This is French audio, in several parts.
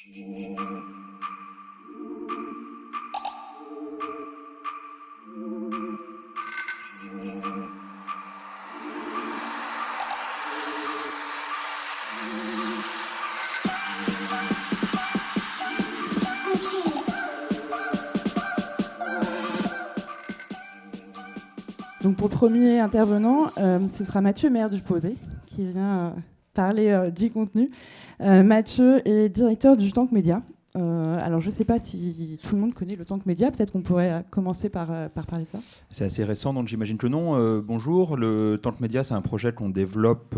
Donc pour le premier intervenant, ce sera Mathieu Maire du Posé, qui vient parler du contenu. Mathieu est directeur du Tank Média. Alors je ne sais pas si tout le monde connaît le Tank Média, peut-être qu'on pourrait commencer par parler de ça. C'est assez récent, donc j'imagine que non. Bonjour, le Tank Média, c'est un projet qu'on développe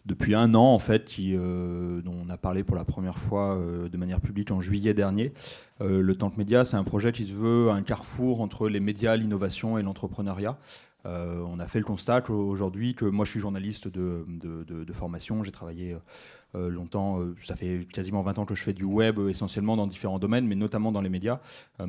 depuis 1 an, en fait, dont on a parlé pour la première fois de manière publique en juillet dernier. Le Tank Média, c'est un projet qui se veut un carrefour entre les médias, l'innovation et l'entrepreneuriat. On a fait le constat aujourd'hui que moi je suis journaliste de formation, j'ai travaillé longtemps, ça fait quasiment 20 ans que je fais du web essentiellement dans différents domaines, mais notamment dans les médias.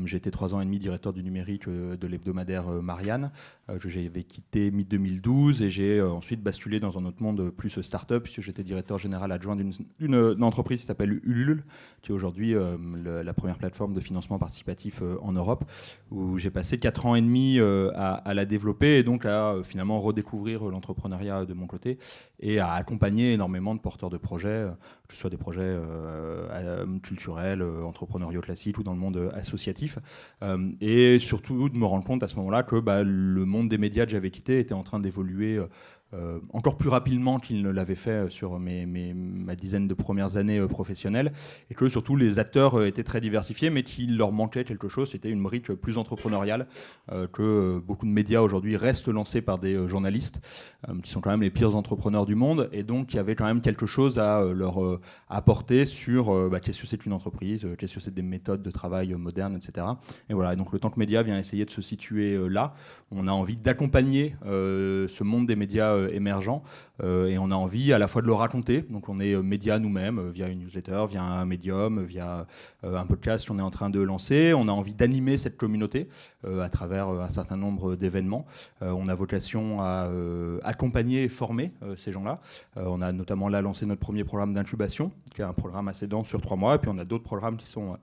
J'ai été 3 ans et demi directeur du numérique de l'hebdomadaire Marianne, que j'avais quitté mi-2012 et j'ai ensuite basculé dans un autre monde plus start-up, puisque j'étais directeur général adjoint d'une entreprise qui s'appelle Ulule, qui est aujourd'hui la première plateforme de financement participatif en Europe, où j'ai passé 4 ans et demi à la développer et donc à finalement redécouvrir l'entrepreneuriat de mon côté et à accompagner énormément de porteurs de projets, que ce soit des projets culturels, entrepreneuriaux classiques ou dans le monde associatif. Et surtout de me rendre compte à ce moment-là que le monde des médias que j'avais quitté était en train d'évoluer encore plus rapidement qu'il ne l'avait fait sur ma dizaine de premières années professionnelles, et que surtout les acteurs étaient très diversifiés, mais qu'il leur manquait quelque chose, c'était une brique plus entrepreneuriale, que beaucoup de médias aujourd'hui restent lancés par des journalistes, qui sont quand même les pires entrepreneurs du monde, et donc il y avait quand même quelque chose à leur apporter sur qu'est-ce que c'est qu'une entreprise, qu'est-ce que c'est des méthodes de travail modernes, etc. Et voilà, et donc le Tank Média vient essayer de se situer là. On a envie d'accompagner ce monde des médias émergents et on a envie à la fois de le raconter. Donc on est média nous-mêmes via une newsletter, via un médium, via un podcast qu'on est en train de lancer. On a envie d'animer cette communauté à travers un certain nombre d'événements. On a vocation à accompagner et former ces gens-là. On a notamment là lancé notre premier programme d'incubation, qui est un programme assez dense sur 3 mois. Et puis on a d'autres programmes qui sont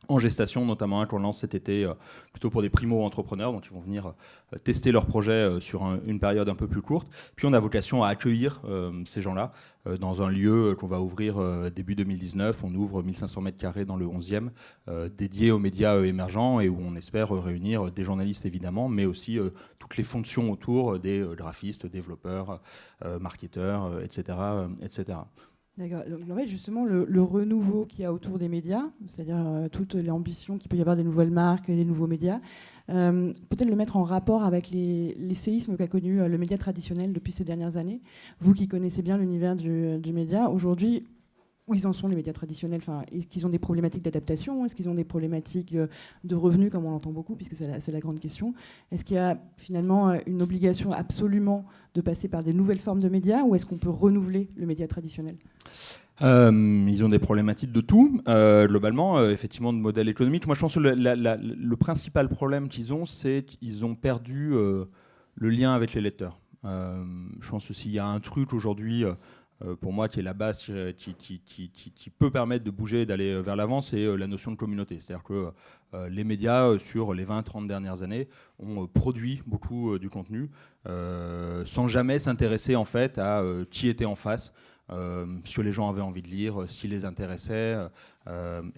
en gestation, notamment un qu'on lance cet été plutôt pour des primo-entrepreneurs, donc ils vont venir tester leurs projets sur une période un peu plus courte. Puis on a vocation à accueillir ces gens-là dans un lieu qu'on va ouvrir début 2019. On ouvre 1500 mètres carrés dans le 11e, dédié aux médias émergents et où on espère réunir des journalistes évidemment, mais aussi toutes les fonctions autour des graphistes, développeurs, marketeurs, etc., etc. D'accord. Donc, en fait, justement, le renouveau qu'il y a autour des médias, c'est-à-dire toute l'ambition qu'il peut y avoir des nouvelles marques, des nouveaux médias, peut-être le mettre en rapport avec les séismes qu'a connu le média traditionnel depuis ces dernières années. Vous qui connaissez bien l'univers du média, aujourd'hui, où ils en sont les médias traditionnels? Est-ce qu'ils ont des problématiques d'adaptation? Est-ce qu'ils ont des problématiques de revenus, comme on l'entend beaucoup, puisque c'est la grande question? Est-ce qu'il y a finalement une obligation absolument de passer par des nouvelles formes de médias, ou est-ce qu'on peut renouveler le média traditionnel? Ils ont des problématiques de tout, globalement, effectivement, de modèle économique. Moi, je pense que le principal problème qu'ils ont, c'est qu'ils ont perdu le lien avec les lecteurs. Je pense que s'il y a un truc aujourd'hui pour moi, qui est la base qui peut permettre de bouger et d'aller vers l'avant, c'est la notion de communauté. C'est-à-dire que les médias, sur les 20-30 dernières années, ont produit beaucoup du contenu sans jamais s'intéresser en fait à qui était en face, ce que les gens avaient envie de lire, ce qui les intéressait,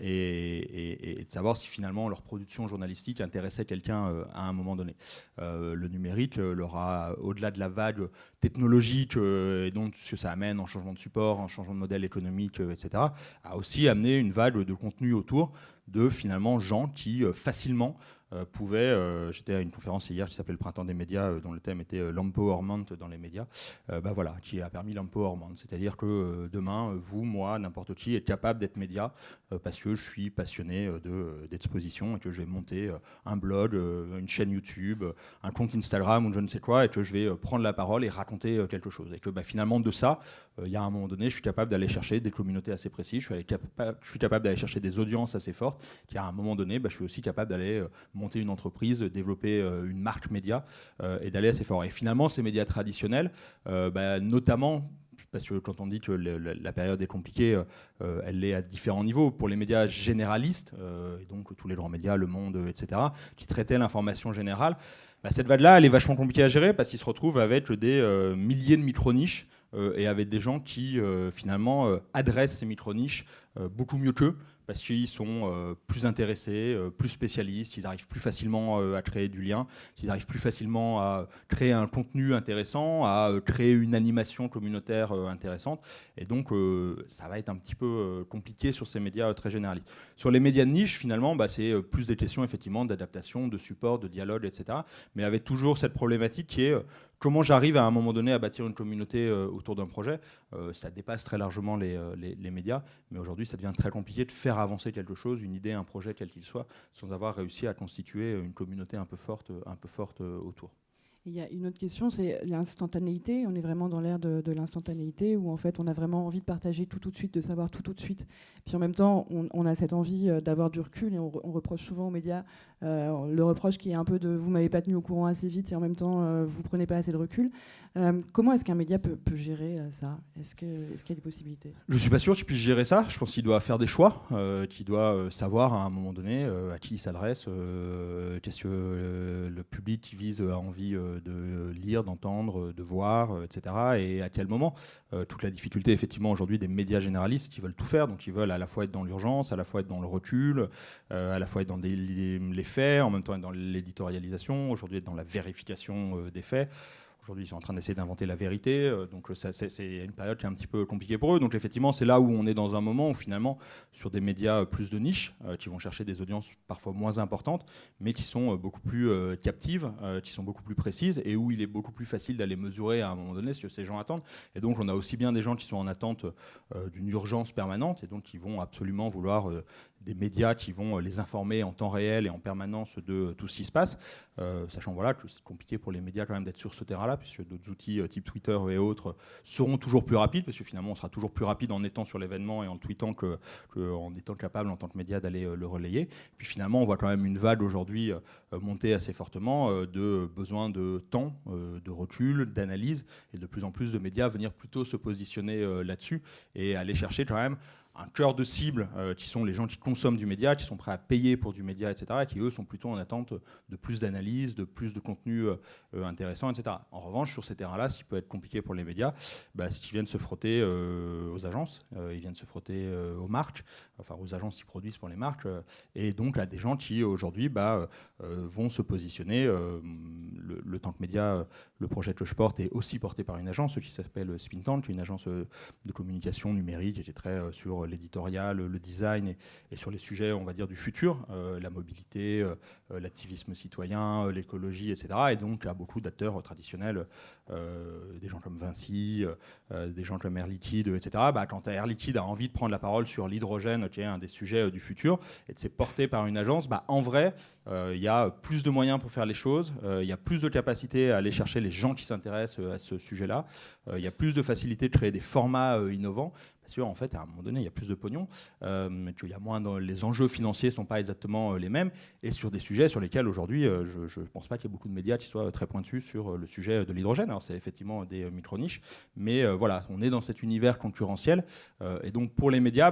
et de savoir si finalement leur production journalistique intéressait quelqu'un à un moment donné. Le numérique leur a, au-delà de la vague technologique et donc ce que ça amène en changement de support, en changement de modèle économique, etc., a aussi amené une vague de contenu autour de finalement gens qui facilement j'étais à une conférence hier qui s'appelait le Printemps des médias, dont le thème était l'empowerment dans les médias, voilà, qui a permis l'empowerment. C'est-à-dire que demain, vous, moi, n'importe qui est capable d'être média parce que je suis passionné d'exposition et que je vais monter un blog, une chaîne YouTube, un compte Instagram ou je ne sais quoi, et que je vais prendre la parole et raconter quelque chose. Et que finalement, de ça, il y a un moment donné, je suis capable d'aller chercher des communautés assez précises, je suis capable d'aller chercher des audiences assez fortes, et à un moment donné, je suis aussi capable d'aller monter une entreprise, développer une marque média et d'aller assez fort. Et finalement, ces médias traditionnels, notamment parce que quand on dit que la période est compliquée, elle l'est à différents niveaux. Pour les médias généralistes, et donc tous les grands médias, Le Monde, etc., qui traitaient l'information générale, cette vague-là, elle est vachement compliquée à gérer parce qu'ils se retrouvent avec des milliers de micro-niches et avec des gens qui, finalement, adressent ces micro-niches beaucoup mieux qu'eux, parce qu'ils sont plus intéressés, plus spécialistes, ils arrivent plus facilement à créer du lien, ils arrivent plus facilement à créer un contenu intéressant, à créer une animation communautaire intéressante. Et donc, ça va être un petit peu compliqué sur ces médias très généralistes. Sur les médias de niche, finalement, c'est plus des questions effectivement d'adaptation, de support, de dialogue, etc. Mais avec toujours cette problématique qui est comment j'arrive à un moment donné à bâtir une communauté autour d'un projet. Ça dépasse très largement les médias, mais aujourd'hui, ça devient très compliqué de faire avancer quelque chose, une idée, un projet, quel qu'il soit, sans avoir réussi à constituer une communauté un peu forte autour. Il y a une autre question, c'est l'instantanéité. On est vraiment dans l'ère de l'instantanéité où en fait on a vraiment envie de partager tout de suite, de savoir tout de suite. Puis en même temps, on a cette envie d'avoir du recul et on reproche souvent aux médias le reproche qui est un peu de vous m'avez pas tenu au courant assez vite et en même temps vous prenez pas assez de recul. Comment est-ce qu'un média peut gérer ça ? Est-ce qu'il y a des possibilités ? Je suis pas sûr qu'il puisse gérer ça. Je pense qu'il doit faire des choix, qu'il doit savoir à un moment donné à qui il s'adresse, qu'est-ce que le public qui vise a envie de lire, d'entendre, de voir, etc. Et à quel moment. Toute la difficulté effectivement aujourd'hui des médias généralistes qui veulent tout faire, donc ils veulent à la fois être dans l'urgence, à la fois être dans le recul, à la fois être dans les faits, en même temps être dans l'éditorialisation, aujourd'hui être dans la vérification des faits. Aujourd'hui, ils sont en train d'essayer d'inventer la vérité, donc c'est une période qui est un petit peu compliquée pour eux. Donc effectivement, c'est là où on est dans un moment où finalement, sur des médias plus de niche, qui vont chercher des audiences parfois moins importantes, mais qui sont beaucoup plus captives, qui sont beaucoup plus précises, et où il est beaucoup plus facile d'aller mesurer à un moment donné ce que ces gens attendent. Et donc on a aussi bien des gens qui sont en attente d'une urgence permanente, et donc qui vont absolument vouloir des médias qui vont les informer en temps réel et en permanence de tout ce qui se passe, sachant voilà, que c'est compliqué pour les médias quand même d'être sur ce terrain-là, puisque d'autres outils type Twitter et autres seront toujours plus rapides, parce que finalement on sera toujours plus rapide en étant sur l'événement et en le tweetant qu'en étant capable en tant que média d'aller le relayer. Puis finalement on voit quand même une vague aujourd'hui monter assez fortement de besoin de temps, de recul, d'analyse, et de plus en plus de médias venir plutôt se positionner là-dessus et aller chercher quand même un cœur de cible qui sont les gens qui consomment du média, qui sont prêts à payer pour du média, etc., et qui, eux, sont plutôt en attente de plus d'analyse, de plus de contenu intéressant, etc. En revanche, sur ces terrains-là, ce qui peut être compliqué pour les médias, c'est qu'ils viennent se frotter aux agences, ils viennent se frotter aux marques, enfin aux agences qui produisent pour les marques, et donc à des gens qui, aujourd'hui, vont se positionner. Le Tank Média, le projet que je porte, est aussi porté par une agence qui s'appelle Spintank, une agence de communication numérique qui est très sur l'éditorial, le design et sur les sujets, on va dire, du futur, la mobilité, l'activisme citoyen, l'écologie, etc. Et donc, il y a beaucoup d'acteurs traditionnels, des gens comme Vinci, des gens comme Air Liquide, etc. Quand Air Liquide a envie de prendre la parole sur l'hydrogène, qui est un des sujets du futur, et de c'est porté par une agence, en vrai, il y a plus de moyens pour faire les choses, il y a plus de capacité à aller chercher les gens qui s'intéressent à ce sujet-là, il y a plus de facilité de créer des formats innovants. Sûr, en fait, à un moment donné, il y a plus de pognon, mais il y a moins les enjeux financiers ne sont pas exactement les mêmes, et sur des sujets sur lesquels aujourd'hui, je ne pense pas qu'il y ait beaucoup de médias qui soient très pointus sur le sujet de l'hydrogène. Alors c'est effectivement des micro-niches, mais voilà, on est dans cet univers concurrentiel, et donc pour les médias,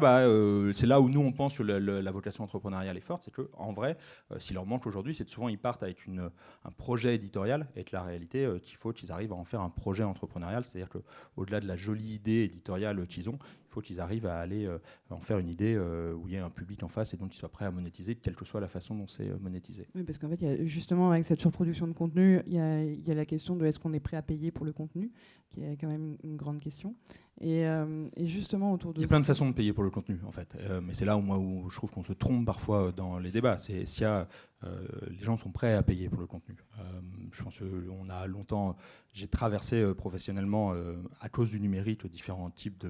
c'est là où nous on pense que la vocation entrepreneuriale est forte, c'est qu'en vrai, s'il leur manque aujourd'hui, c'est que souvent ils partent avec un projet éditorial, et que la réalité, qu'il faut qu'ils arrivent à en faire un projet entrepreneurial, c'est-à-dire qu'au-delà de la jolie idée éditoriale qu'ils ont, il faut qu'ils arrivent à aller en faire une idée où il y a un public en face et donc ils soient prêts à monétiser, quelle que soit la façon dont c'est monétisé. Oui, parce qu'en fait, il y a, justement, avec cette surproduction de contenu, il y a la question de est-ce qu'on est prêt à payer pour le contenu, qui est quand même une grande question. Et justement, autour de... Il y a plein de façons de payer pour le contenu, en fait. Mais c'est là où je trouve qu'on se trompe parfois dans les débats. C'est s'il y a... les gens sont prêts à payer pour le contenu. Je pense qu'on a longtemps... J'ai traversé professionnellement, à cause du numérique, différents types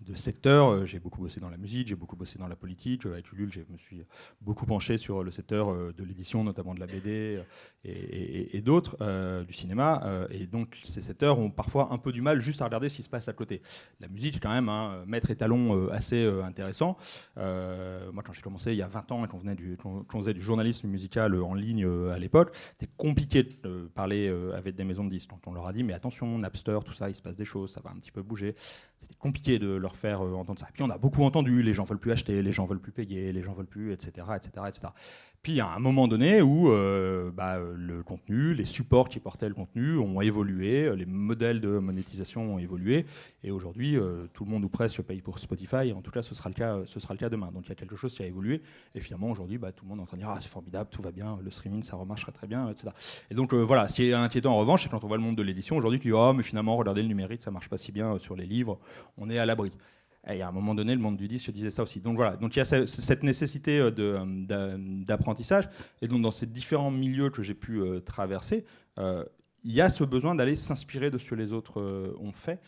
de secteurs. J'ai beaucoup bossé dans la musique, j'ai beaucoup bossé dans la politique. Avec Ulule, je me suis beaucoup penché sur le secteur de l'édition, notamment de la BD et d'autres, du cinéma. Et donc, ces secteurs ont parfois un peu du mal juste à regarder ce qui se passe à côté. La musique, c'est quand même un maître étalon assez intéressant. Moi, quand j'ai commencé il y a 20 ans et qu'on faisait du journalisme musical en ligne à l'époque, c'était compliqué de parler avec des maisons de disques. Donc on leur a dit, mais attention, Napster, tout ça, il se passe des choses, ça va un petit peu bouger. C'était compliqué de leur faire entendre ça. Et puis on a beaucoup entendu, les gens veulent plus acheter, les gens veulent plus payer, les gens veulent plus, etc., etc., etc. Puis il y a un moment donné où le contenu, les supports qui portaient le contenu ont évolué, les modèles de monétisation ont évolué, et aujourd'hui tout le monde ou presque paye pour Spotify, et en tout cas ce sera le cas demain. Donc il y a quelque chose qui a évolué, et finalement aujourd'hui tout le monde est en train de dire ah c'est formidable, tout va bien, le streaming ça remarcherait très bien, etc. Et donc voilà, ce qui est inquiétant en revanche, c'est quand on voit le monde de l'édition aujourd'hui, tu dis oh mais finalement regardez le numérique, ça marche pas si bien sur les livres, on est à l'abri. Et à un moment donné, le monde du disque se disait ça aussi. Donc voilà, donc il y a cette nécessité d'apprentissage. Et donc dans ces différents milieux que j'ai pu traverser, il y a ce besoin d'aller s'inspirer de ce que les autres ont fait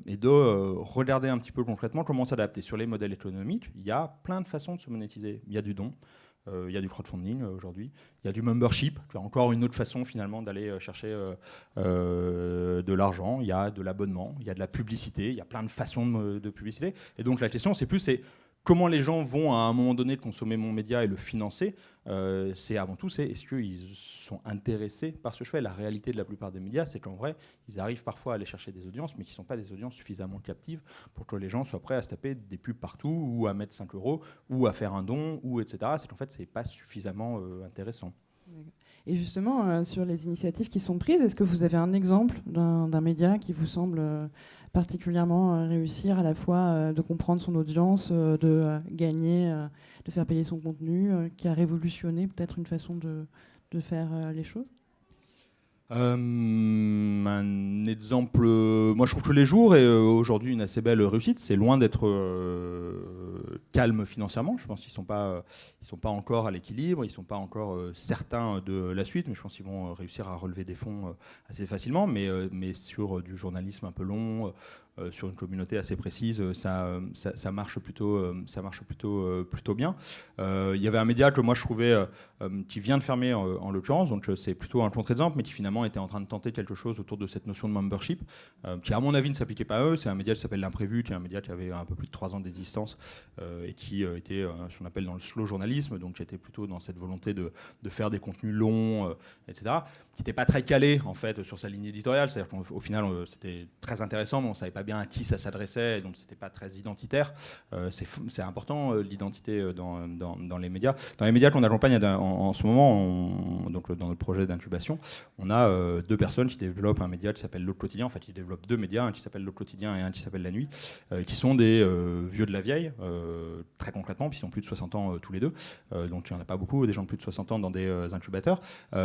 et de regarder un petit peu concrètement comment s'adapter. Sur les modèles économiques, il y a plein de façons de se monétiser. Il y a du don. Il y a du crowdfunding aujourd'hui, il y a du membership, qui est encore une autre façon finalement d'aller chercher de l'argent, il y a de l'abonnement, il y a de la publicité, il y a plein de façons de publicité. Et donc la question c'est comment les gens vont à un moment donné consommer mon média et le financer. C'est avant tout, est-ce qu'ils sont intéressés par ce que je fais. La réalité de la plupart des médias, c'est qu'en vrai, ils arrivent parfois à aller chercher des audiences, mais qui ne sont pas des audiences suffisamment captives pour que les gens soient prêts à se taper des pubs partout, ou à mettre 5 €, ou à faire un don, ou etc. C'est qu'en fait, ce n'est pas suffisamment intéressant. Et justement, sur les initiatives qui sont prises, est-ce que vous avez un exemple d'un média qui vous semble particulièrement réussir à la fois de comprendre son audience, de gagner, de faire payer son contenu, qui a révolutionné peut-être une façon de faire les choses ? Un exemple, moi je trouve que les jours est aujourd'hui une assez belle réussite. C'est loin d'être calme financièrement. Je pense qu'ils sont pas encore à l'équilibre, ils sont pas encore certains de la suite, mais je pense qu'ils vont réussir à relever des fonds assez facilement. Mais sur du journalisme un peu long, sur une communauté assez précise, ça marche plutôt bien. Il y avait un média que moi je trouvais qui vient de fermer en l'occurrence, donc c'est plutôt un contre-exemple, mais qui finalement était en train de tenter quelque chose autour de cette notion de membership, qui à mon avis ne s'appliquait pas à eux. C'est un média qui s'appelle L'Imprévu, qui est un média qui avait un peu plus de 3 ans d'existence et qui était ce qu'on appelle dans le slow journalisme, donc qui était plutôt dans cette volonté de faire des contenus longs, etc., qui n'était pas très calé en fait sur sa ligne éditoriale. C'est-à-dire qu'au final c'était très intéressant, mais on ne savait pas bien à qui ça s'adressait, donc c'était pas très identitaire. C'est important l'identité dans les médias. Dans les médias qu'on accompagne en ce moment, donc dans notre projet d'incubation, on a 2 personnes qui développent un média qui s'appelle Le Quotidien. En fait, ils développent 2 médias, un qui s'appelle Le Quotidien et un qui s'appelle La Nuit, qui sont des vieux de la vieille, très concrètement, puis ils ont plus de 60 ans tous les deux. Donc il n'y en a pas beaucoup, des gens de plus de 60 ans dans des incubateurs,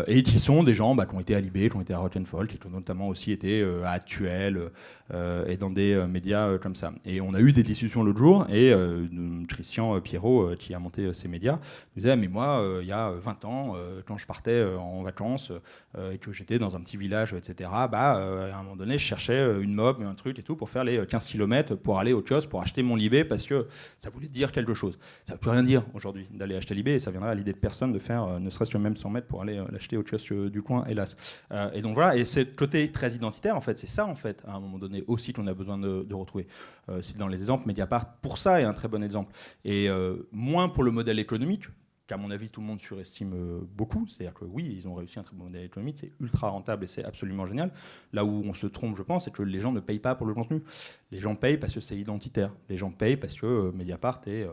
et qui sont des gens qui ont été à Libé, qui ont été à Rotten Folk, qui ont notamment aussi été à Actuel et dans des médias comme ça. Et on a eu des discussions l'autre jour, et Christian Pierrot, qui a monté ces médias, nous disait mais moi, il y a 20 ans, quand je partais en vacances et que j'étais dans un petit village, etc., à un moment donné, je cherchais une mob, un truc et tout, pour faire les 15 km pour aller au kiosque, pour acheter mon Libé, parce que ça voulait dire quelque chose. Ça ne veut plus rien dire aujourd'hui d'aller acheter Libé, et ça viendra à l'idée de personne de faire ne serait-ce que même 100 mètres pour aller l'acheter au kiosque du coin, hélas. Et donc voilà, et ce côté très identitaire, en fait, c'est ça, en fait, à un moment donné aussi qu'on a besoin de retrouver. C'est dans les exemples, Mediapart, pour ça, est un très bon exemple. Et moins pour le modèle économique, qu'à mon avis, tout le monde surestime beaucoup. C'est-à-dire que oui, ils ont réussi un très bon modèle économique, c'est ultra rentable et c'est absolument génial. Là où on se trompe, je pense, c'est que les gens ne payent pas pour le contenu. Les gens payent parce que c'est identitaire. Les gens payent parce que Mediapart est,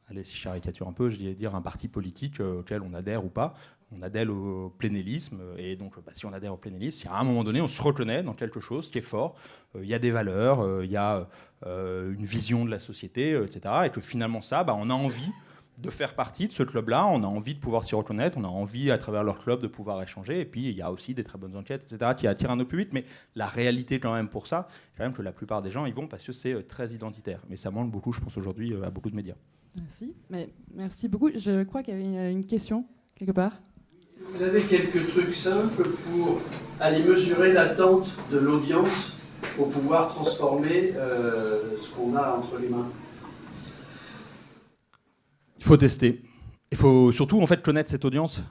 allez, si je caricature un peu, je vais dire un parti politique auquel on adhère ou pas. On adhère au plénélisme, et donc si on adhère au plénélisme, à un moment donné, on se reconnaît dans quelque chose qui est fort. Il y a des valeurs, il y a une vision de la société, etc. Et que finalement ça, on a envie de faire partie de ce club-là, on a envie de pouvoir s'y reconnaître, on a envie à travers leur club de pouvoir échanger, et puis il y a aussi des très bonnes enquêtes, etc., qui attirent un autre public, mais la réalité quand même pour ça, c'est quand même que la plupart des gens y vont parce que c'est très identitaire, mais ça manque beaucoup, je pense, aujourd'hui à beaucoup de médias. Merci beaucoup. Je crois qu'il y avait une question quelque part. Vous avez quelques trucs simples pour aller mesurer l'attente de l'audience pour pouvoir transformer ce qu'on a entre les mains? Il faut tester. Il faut surtout en fait connaître cette audience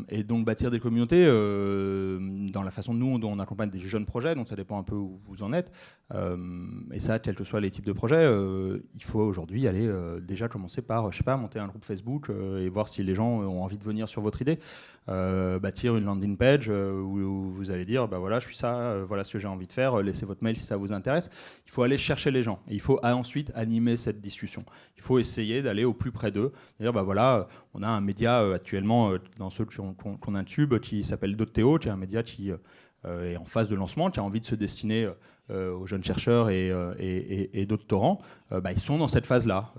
et donc bâtir des communautés dans la façon dont on accompagne des jeunes projets, donc ça dépend un peu où vous en êtes. Et ça, quels que soient les types de projets, il faut aujourd'hui aller déjà commencer par, je sais pas, monter un groupe Facebook et voir si les gens ont envie de venir sur votre idée. Bâtir une landing page où vous allez dire, bah voilà, je suis ça, voilà ce que j'ai envie de faire, laissez votre mail si ça vous intéresse. Il faut aller chercher les gens et il faut ensuite animer cette discussion. Il faut essayer d'aller au plus près d'eux, dire bah voilà, on a un média actuellement dans ceux qu'on intube qui s'appelle Dotteo, qui est un média qui est en phase de lancement, qui a envie de se destiner aux jeunes chercheurs et doctorants. Ils sont dans cette phase-là,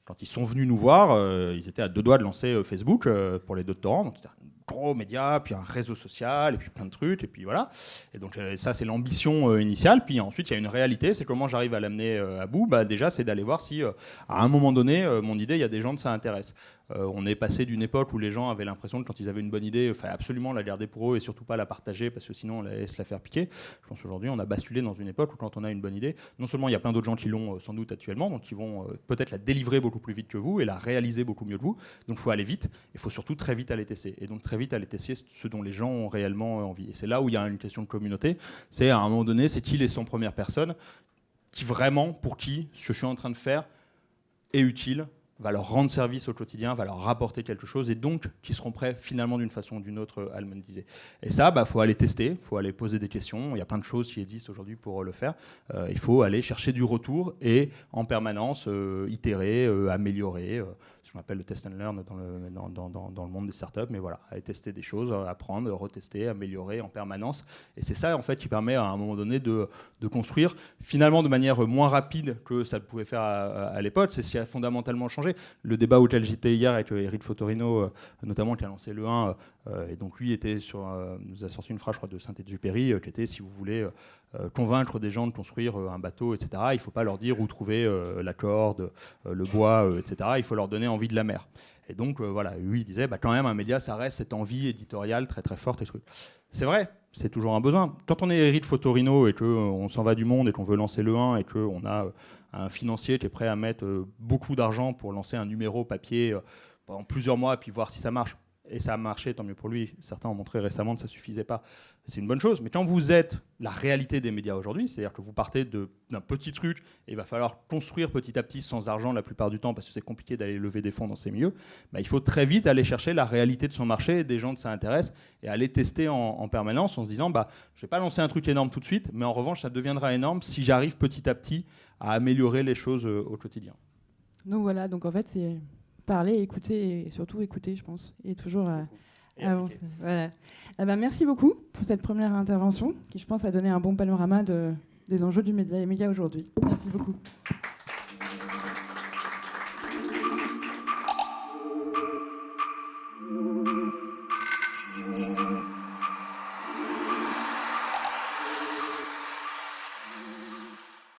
quand ils sont venus nous voir, ils étaient à 2 doigts de lancer Facebook pour les doctorants. Donc c'était un gros média, puis un réseau social, et puis plein de trucs, et puis voilà. Et donc ça, c'est l'ambition initiale. Puis ensuite, il y a une réalité, c'est comment j'arrive à l'amener à bout. Déjà, c'est d'aller voir si, à un moment donné, mon idée, il y a des gens que ça intéresse. On est passé d'une époque où les gens avaient l'impression que quand ils avaient une bonne idée, il fallait absolument la garder pour eux et surtout pas la partager parce que sinon on allait se la faire piquer. Je pense qu'aujourd'hui on a basculé dans une époque où quand on a une bonne idée, non seulement il y a plein d'autres gens qui l'ont sans doute actuellement, donc qui vont peut-être la délivrer beaucoup plus vite que vous et la réaliser beaucoup mieux que vous. Donc il faut aller vite, il faut surtout très vite aller tester. Et donc très vite aller tester ce dont les gens ont réellement envie. Et c'est là où il y a une question de communauté. C'est à un moment donné, c'est qui les 100 premières personnes qui vraiment, pour qui ce que je suis en train de faire est utile, va leur rendre service au quotidien, va leur rapporter quelque chose, et donc qui seront prêts finalement d'une façon ou d'une autre à le monétiser. Et ça, faut aller tester, il faut aller poser des questions, il y a plein de choses qui existent aujourd'hui pour le faire, il faut aller chercher du retour et en permanence itérer, améliorer, ce qu'on appelle le test and learn dans le monde des startups, mais voilà, aller tester des choses, apprendre, retester, améliorer en permanence, et c'est ça en fait qui permet à un moment donné de construire finalement de manière moins rapide que ça pouvait faire à l'époque. C'est ce qui a fondamentalement changé. Le débat auquel j'étais hier avec Eric Fotorino, notamment, qui a lancé le 1, et donc lui nous a sorti une phrase, je crois, de Saint-Exupéry, qui était, si vous voulez convaincre des gens de construire un bateau, etc., il ne faut pas leur dire où trouver la corde, le bois, etc., il faut leur donner envie de la mer. Et donc, voilà, lui, il disait, quand même, un média, ça reste cette envie éditoriale très, très forte. C'est vrai, c'est toujours un besoin. Quand on est Eric Fotorino et qu'on s'en va du monde et qu'on veut lancer le 1 et qu'on a un financier qui est prêt à mettre beaucoup d'argent pour lancer un numéro papier pendant plusieurs mois et puis voir si ça marche, et ça a marché, tant mieux pour lui. Certains ont montré récemment que ça ne suffisait pas. C'est une bonne chose. Mais quand vous êtes la réalité des médias aujourd'hui, c'est-à-dire que vous partez d'un petit truc et il va falloir construire petit à petit sans argent la plupart du temps parce que c'est compliqué d'aller lever des fonds dans ces milieux, il faut très vite aller chercher la réalité de son marché, des gens que ça intéresse, et aller tester en permanence en se disant je ne vais pas lancer un truc énorme tout de suite, mais en revanche ça deviendra énorme si j'arrive petit à petit à améliorer les choses au quotidien. Donc voilà, donc en fait c'est parler, écouter et surtout écouter, je pense, et toujours avancer. Voilà. Merci beaucoup pour cette première intervention qui, je pense, a donné un bon panorama des enjeux des médias aujourd'hui. Merci beaucoup.